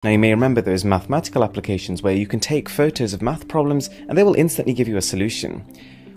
Now you may remember those mathematical applications where you can take photos of math problems and they will instantly give you a solution.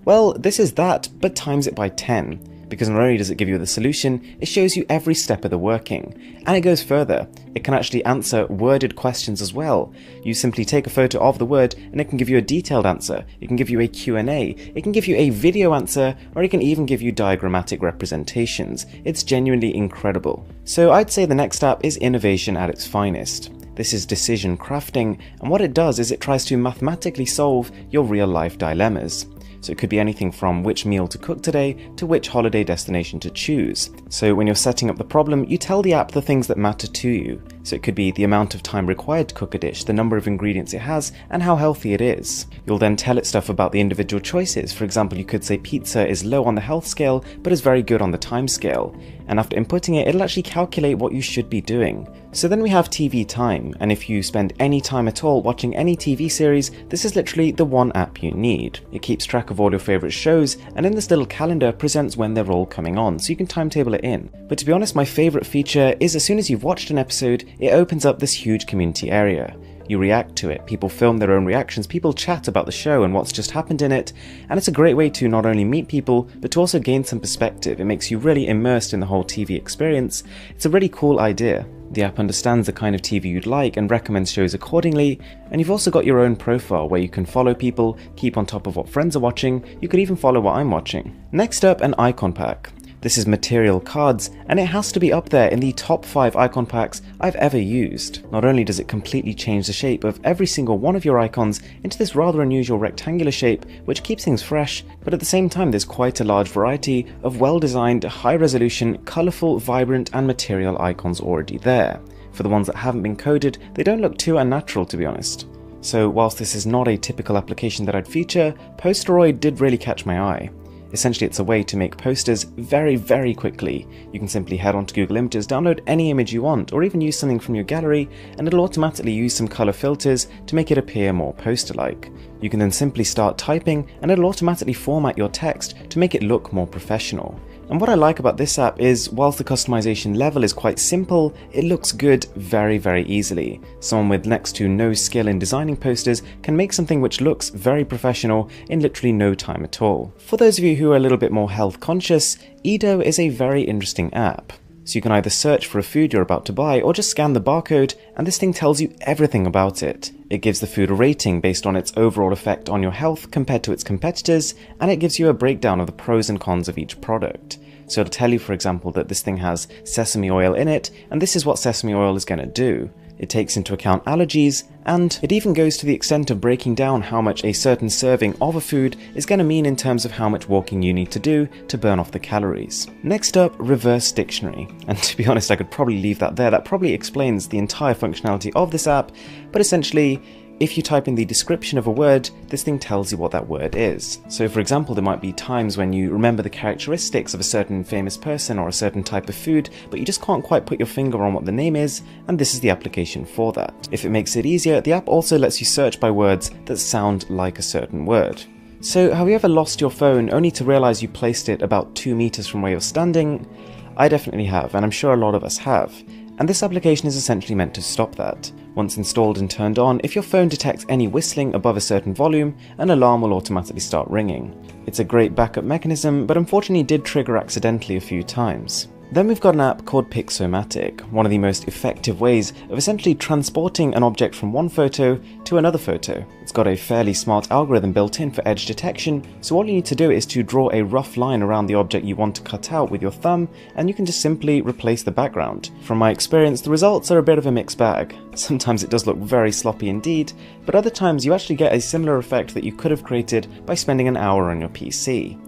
Well, this is that, but times it by 10. Because not only does it give you the solution, it shows you every step of the working. And it goes further. It can actually answer worded questions as well. You simply take a photo of the word and it can give you a detailed answer. It can give you a Q&A. It can give you a video answer, or it can even give you diagrammatic representations. It's genuinely incredible. So I'd say the next app is innovation at its finest. This is decision crafting, and what it does is it tries to mathematically solve your real-life dilemmas. So it could be anything from which meal to cook today to which holiday destination to choose. So when you're setting up the problem, you tell the app the things that matter to you. So it could be the amount of time required to cook a dish, the number of ingredients it has, and how healthy it is. You'll then tell it stuff about the individual choices. For example, you could say pizza is low on the health scale, but is very good on the time scale. And after inputting it, it'll actually calculate what you should be doing. So then we have TV time, and if you spend any time at all watching any TV series, this is literally the one app you need. It keeps track of all your favorite shows, and in this little calendar presents when they're all coming on, so you can timetable it in. But to be honest, my favorite feature is as soon as you've watched an episode, it opens up this huge community area. You react to it, people film their own reactions, people chat about the show and what's just happened in it, and it's a great way to not only meet people, but to also gain some perspective. It makes you really immersed in the whole TV experience. It's a really cool idea. The app understands the kind of TV you'd like and recommends shows accordingly, and you've also got your own profile where you can follow people, keep on top of what friends are watching, you could even follow what I'm watching. Next up, an icon pack. This is Material Cards, and it has to be up there in the top 5 icon packs I've ever used. Not only does it completely change the shape of every single one of your icons into this rather unusual rectangular shape, which keeps things fresh, but at the same time there's quite a large variety of well-designed, high-resolution, colourful, vibrant and material icons already there. For the ones that haven't been coded, they don't look too unnatural, to be honest. So whilst this is not a typical application that I'd feature, Posteroid did really catch my eye. Essentially, it's a way to make posters very, very quickly. You can simply head on to Google Images, download any image you want, or even use something from your gallery, and it'll automatically use some color filters to make it appear more poster-like. You can then simply start typing, and it'll automatically format your text to make it look more professional. And what I like about this app is, whilst the customization level is quite simple, it looks good very, very easily. Someone with next to no skill in designing posters can make something which looks very professional in literally no time at all. For those of you who are a little bit more health conscious, Edo is a very interesting app. So you can either search for a food you're about to buy or just scan the barcode, and this thing tells you everything about it. It gives the food a rating based on its overall effect on your health compared to its competitors, and it gives you a breakdown of the pros and cons of each product. So it'll tell you, for example, that this thing has sesame oil in it, and this is what sesame oil is going to do. It takes into account allergies, and it even goes to the extent of breaking down how much a certain serving of a food is going to mean in terms of how much walking you need to do to burn off the calories. Next up, Reverse Dictionary. And to be honest, I could probably leave that there. That probably explains the entire functionality of this app, but essentially, if you type in the description of a word, this thing tells you what that word is. So for example, there might be times when you remember the characteristics of a certain famous person or a certain type of food, but you just can't quite put your finger on what the name is, and this is the application for that. If it makes it easier, the app also lets you search by words that sound like a certain word. So have you ever lost your phone only to realize you placed it about 2 meters from where you're standing? I definitely have, and I'm sure a lot of us have. And this application is essentially meant to stop that. Once installed and turned on, if your phone detects any whistling above a certain volume, an alarm will automatically start ringing. It's a great backup mechanism, but unfortunately did trigger accidentally a few times. Then we've got an app called Pixomatic, one of the most effective ways of essentially transporting an object from one photo to another photo. It's got a fairly smart algorithm built in for edge detection, so all you need to do is to draw a rough line around the object you want to cut out with your thumb, and you can just simply replace the background. From my experience, the results are a bit of a mixed bag. Sometimes it does look very sloppy indeed, but other times you actually get a similar effect that you could have created by spending an hour on your PC.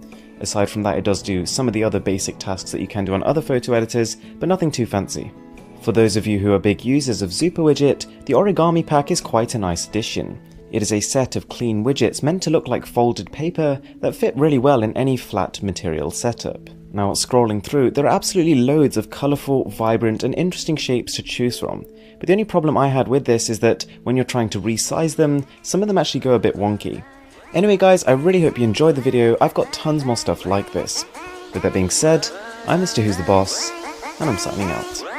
Aside from that, it does do some of the other basic tasks that you can do on other photo editors, but nothing too fancy. For those of you who are big users of ZuperWidget, the Origami Pack is quite a nice addition. It is a set of clean widgets meant to look like folded paper that fit really well in any flat material setup. Now, scrolling through, there are absolutely loads of colourful, vibrant and interesting shapes to choose from, but the only problem I had with this is that when you're trying to resize them, some of them actually go a bit wonky. Anyway guys, I really hope you enjoyed the video. I've got tons more stuff like this. With that being said, I'm Mr. Who's the Boss, and I'm signing out.